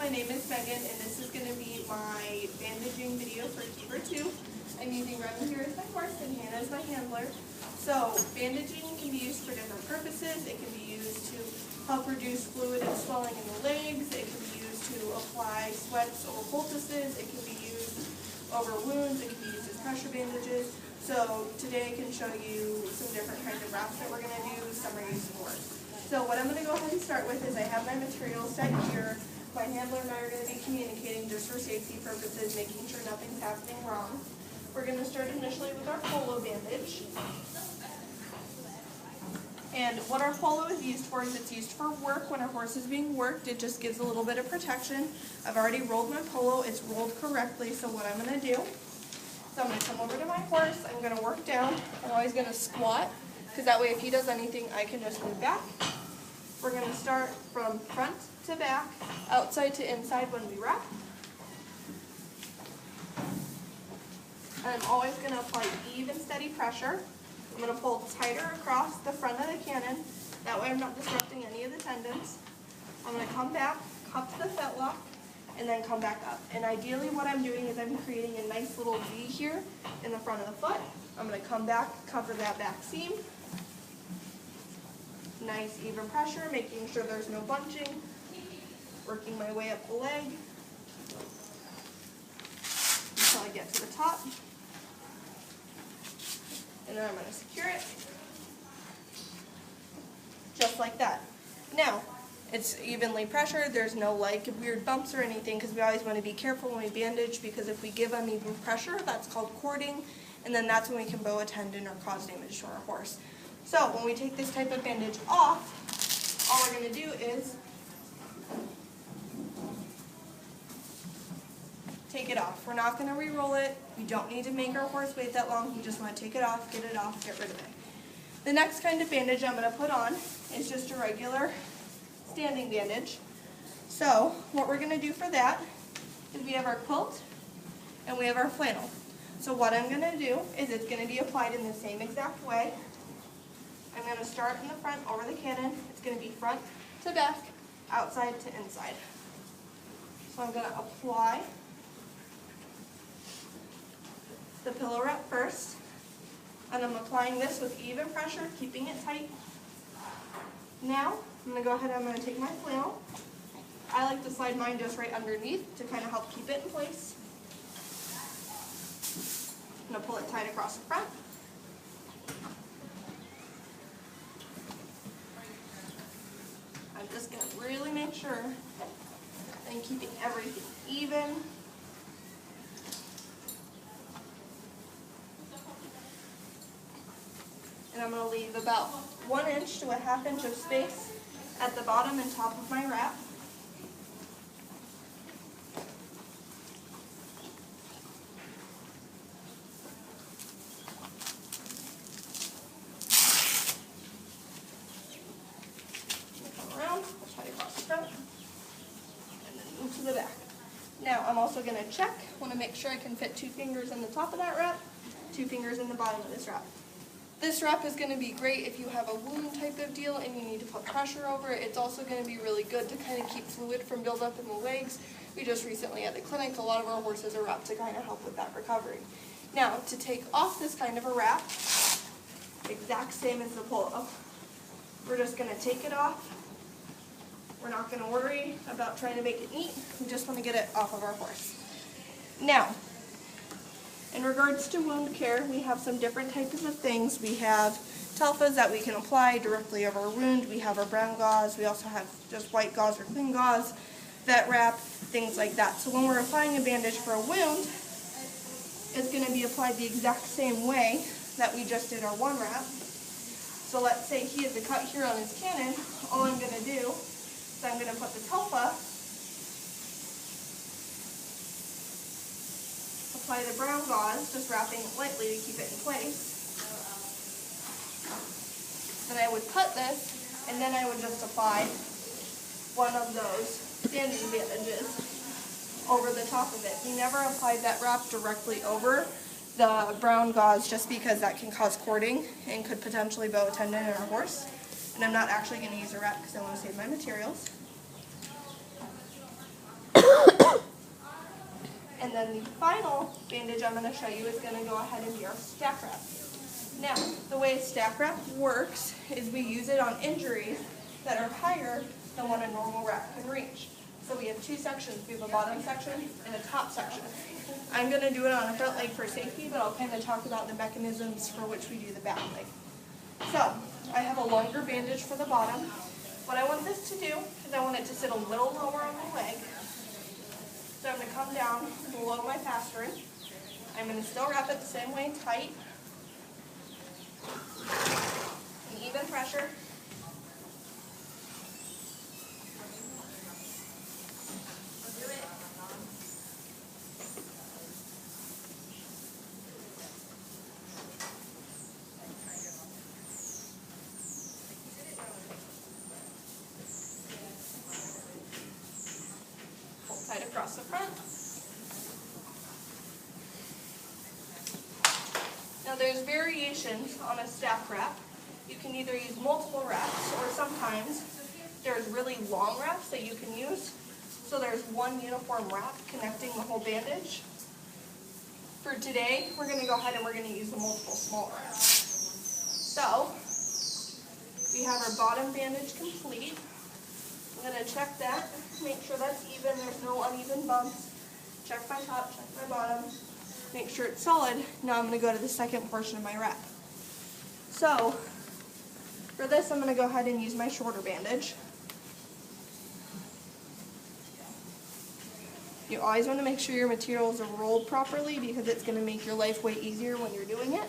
my name is Megan, and this is going to be my bandaging video for Keeper 2. I'm using Remy here as my horse and Hannah as my handler. So, bandaging can be used for different purposes. It can be used to help reduce fluid and swelling in the legs. It can be used to apply sweats over poultices. It can be used over wounds. It can be used as pressure bandages. So, today I can show you some different kinds of wraps that we're going to do. Some are used for. So what I'm going to go ahead and start with is I have my materials set here. My handler and I are going to be communicating just for safety purposes, making sure nothing's happening wrong. We're going to start initially with our polo bandage. And what our polo is used for is it's used for work. When our horse is being worked, it just gives a little bit of protection. I've already rolled my polo. It's rolled correctly, so what I'm going to do, so I'm going to come over to my horse. I'm going to work down. I'm always going to squat, because that way if he does anything, I can just move back. We're going to start from front to back, outside to inside when we wrap. And I'm always going to apply even, steady pressure. I'm going to pull tighter across the front of the cannon. That way I'm not disrupting any of the tendons. I'm going to come back, cup the fetlock, and then come back up. And ideally what I'm doing is I'm creating a nice little V here in the front of the foot. I'm going to come back, cover that back seam. Nice even pressure, making sure there's no bunching. Working my way up the leg until I get to the top. And then I'm going to secure it. Just like that. Now, it's evenly pressured. There's no like weird bumps or anything, because we always want to be careful when we bandage, because if we give uneven pressure, that's called cording, and then that's when we can bow a tendon or cause damage to our horse. So when we take this type of bandage off, all we're going to do is take it off. We're not going to re-roll it. We don't need to make our horse wait that long. You just want to take it off, get rid of it. The next kind of bandage I'm going to put on is just a regular standing bandage. So what we're going to do for that is we have our quilt and we have our flannel. So what I'm going to do is it's going to be applied in the same exact way. I'm going to start in the front over the cannon. It's going to be front to back, outside to inside. So I'm going to apply the pillow wrap first, and I'm applying this with even pressure, keeping it tight. Now, I'm going to go ahead and I'm going to take my flannel. I like to slide mine just right underneath to kind of help keep it in place. I'm going to pull it tight across the front. I'm just going to really make sure I'm keeping everything even. And I'm going to leave about 1 inch to a ½ inch of space at the bottom and top of my wrap. To the back. Now I'm also going to check, want to make sure I can fit 2 fingers in the top of that wrap, 2 fingers in the bottom of this wrap. This wrap is going to be great if you have a wound type of deal and you need to put pressure over it. It's also going to be really good to kind of keep fluid from buildup in the legs. We just recently at the clinic, a lot of our horses are wrapped to kind of help with that recovery. Now to take off this kind of a wrap, exact same as the polo. We're just going to take it off. We're not going to worry about trying to make it neat. We just want to get it off of our horse. Now, in regards to wound care, we have some different types of things. We have telfas that we can apply directly over a wound. We have our brown gauze. We also have just white gauze or clean gauze, vet wrap, things like that. So when we're applying a bandage for a wound, it's going to be applied the exact same way that we just did our one wrap. So let's say he has a cut here on his cannon. All I'm going to do, so I'm going to put the telfa, apply the brown gauze, just wrapping it lightly to keep it in place. Then I would cut this, and then I would just apply one of those standing bandages over the top of it. We never applied that wrap directly over the brown gauze just because that can cause cording and could potentially bow a tendon in our horse. And I'm not actually going to use a wrap because I want to save my materials. then the final bandage I'm going to show you is going to go ahead and be our stack wrap. Now, the way stack wrap works is we use it on injuries that are higher than what a normal wrap can reach. So we have two sections. We have a bottom section and a top section. I'm going to do it on a front leg for safety, but I'll kind of talk about the mechanisms for which we do the back leg. So, I have a longer bandage for the bottom. What I want this to do is I want it to sit a little lower on my leg. So I'm going to come down below my pastern. I'm going to still wrap it the same way, tight, and even pressure. Tight across the front. Now there's variations on a stack wrap. You can either use multiple wraps, or sometimes there's really long wraps that you can use. So there's one uniform wrap connecting the whole bandage. For today, we're going to go ahead and we're going to use the multiple small wraps. So we have our bottom bandage complete. I'm going to check that, make sure that's even, there's no uneven bumps. Check my top, check my bottom, make sure it's solid. Now I'm going to go to the second portion of my wrap. So, for this I'm going to go ahead and use my shorter bandage. You always want to make sure your materials are rolled properly because it's going to make your life way easier when you're doing it.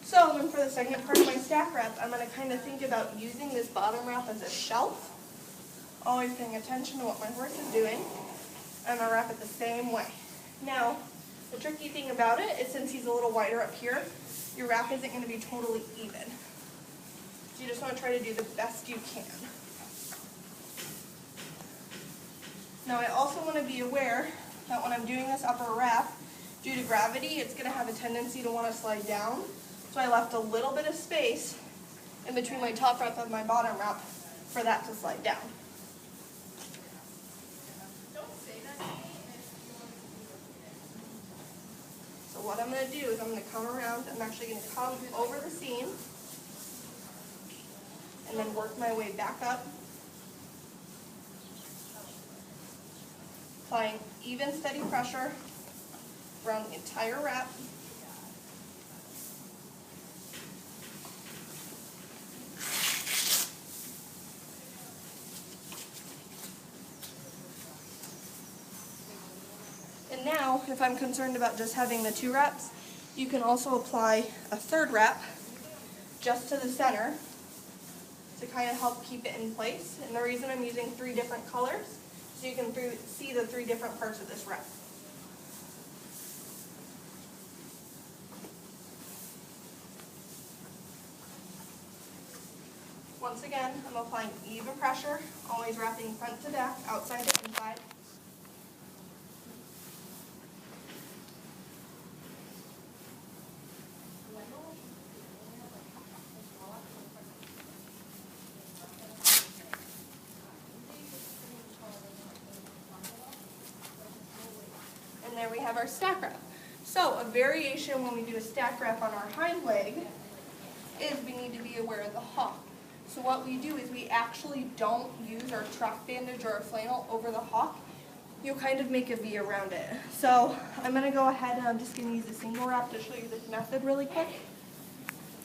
So, then for the second part of my stack wrap, I'm going to kind of think about using this bottom wrap as a shelf. Always paying attention to what my horse is doing. I'm going to wrap it the same way. Now, the tricky thing about it is since he's a little wider up here, your wrap isn't going to be totally even. So you just want to try to do the best you can. Now I also want to be aware that when I'm doing this upper wrap, due to gravity, it's going to have a tendency to want to slide down. So I left a little bit of space in between my top wrap and my bottom wrap for that to slide down. So what I'm going to do is I'm going to come around, I'm actually going to come over the seam and then work my way back up, applying even steady pressure around the entire wrap. And now, if I'm concerned about just having the 2 wraps, you can also apply a third wrap just to the center to kind of help keep it in place. And the reason I'm using 3 different colors, so you can see the 3 different parts of this wrap. Once again, I'm applying even pressure, always wrapping front to back, outside to inside. And there we have our stack wrap. So a variation when we do a stack wrap on our hind leg is we need to be aware of the hock. So what we do is we actually don't use our truck bandage or our flannel over the hock. You'll kind of make a V around it. So I'm going to go ahead and I'm just going to use a single wrap to show you this method really quick.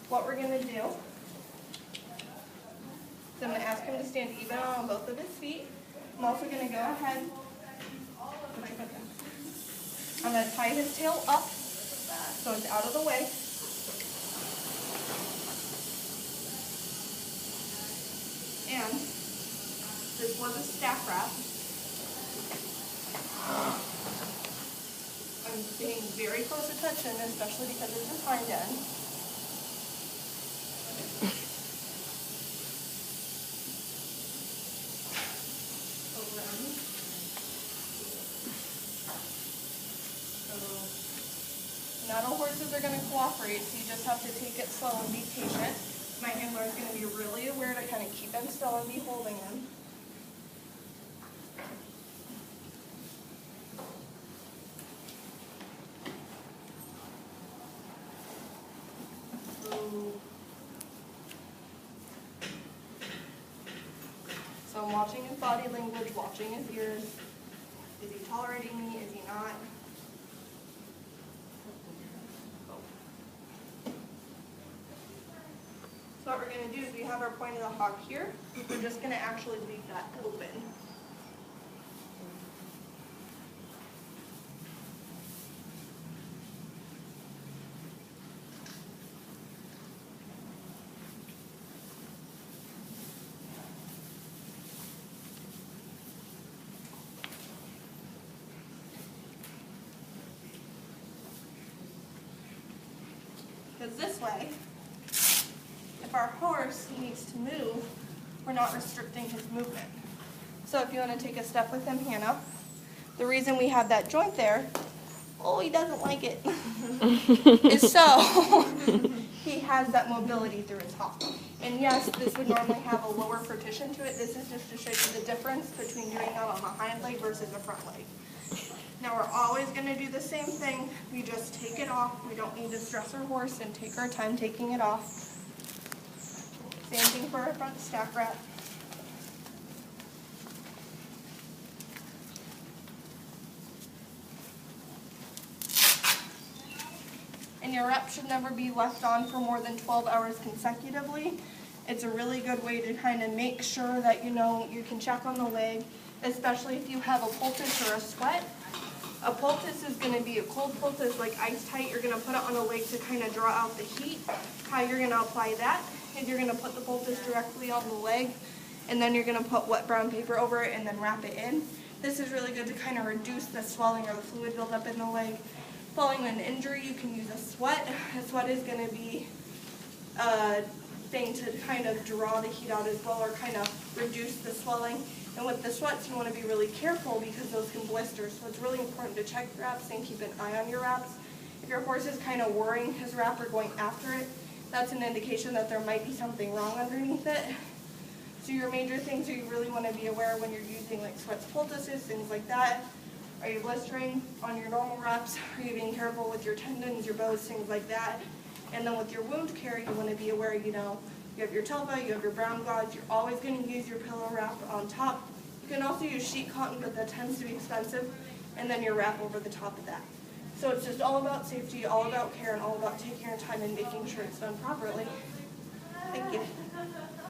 What we're going to do is I'm going to ask him to stand even on both of his feet. I'm also going to go ahead, I'm going to tie his tail up so it's out of the way. And this was a stack wrap. I'm paying very close attention, especially because it's his hind end. Not all horses are going to cooperate, so you just have to take it slow and be patient. My handler is going to be really aware to kind of keep him still and be holding him. watching his body language, watching his ears. Is he tolerating me? Is he not? So what we're going to do is we have our point of the hog here. We're just going to actually leave that open. Because this way, if our horse needs to move, we're not restricting his movement. So if you want to take a step with him, Hannah, the reason we have that joint there, oh, he doesn't like it, is so he has that mobility through his hop. And yes, this would normally have a lower partition to it. This is just to show you the difference between doing that on the hind leg versus the front leg. Now we're always going to do the same thing. We just take it off. We don't need to stress our horse and take our time taking it off. Same thing for our front stack wrap. And your rep should never be left on for more than 12 hours consecutively. It's a really good way to kind of make sure that you know you can check on the leg, especially if you have a poultice or a sweat. A poultice is going to be a cold poultice, like ice tight. You're going to put it on a leg to kind of draw out the heat. How you're going to apply that is you're going to put the poultice directly on the leg, and then you're going to put wet brown paper over it and then wrap it in. This is really good to kind of reduce the swelling or the fluid buildup in the leg. Following an injury, you can use a sweat. A sweat is going to be a thing to kind of draw the heat out as well, or kind of reduce the swelling. And with the sweats, you want to be really careful because those can blister. So it's really important to check your wraps and keep an eye on your wraps. If your horse is kind of worrying his wrap or going after it, that's an indication that there might be something wrong underneath it. So your major things you really want to be aware when you're using like sweats, poultices, things like that. Are you blistering on your normal wraps? Are you being careful with your tendons, your bows, things like that? And then with your wound care, you want to be aware, you know, you have your telva, you have your brown gauze, you're always going to use your pillow wrap on top. You can also use sheet cotton, but that tends to be expensive, and then your wrap over the top of that. So it's just all about safety, all about care, and all about taking your time and making sure it's done properly. Thank you.